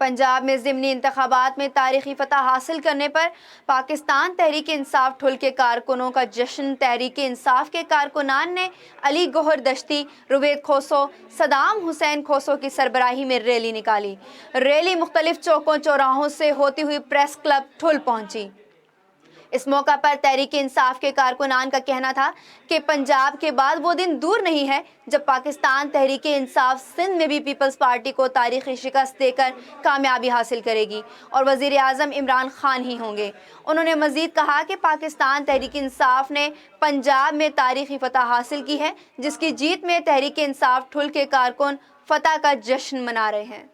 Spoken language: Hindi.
पंजाब में ज़िमनी इंतखाबात में तारीखी फतह हासिल करने पर पाकिस्तान तहरीक इंसाफ ठुल के कारकुनों का जश्न। तहरीक इंसाफ के कारकुनान ने अली गौहर दश्ती, रुवेद खोसो, सदाम हुसैन खोसो की सरबराही में रैली निकाली। रैली मुख्तलिफ चौकों चौराहों से होती हुई प्रेस क्लब ठुल पहुंची। इस मौका पर तहरीक इंसाफ के कारकुनान का कहना था कि पंजाब के बाद वो दिन दूर नहीं है जब पाकिस्तान तहरीक इंसाफ सिंध में भी पीपल्स पार्टी को तारीखी शिकस्त देकर कामयाबी हासिल करेगी और वज़ीर आज़म इमरान खान ही होंगे। उन्होंने मज़ीद कहा कि पाकिस्तान तहरीक इंसाफ ने पंजाब में तारीखी फतह हासिल की है, जिसकी जीत में तहरीक इंसाफ ठुल के कारकुन फतह का जश्न मना रहे हैं।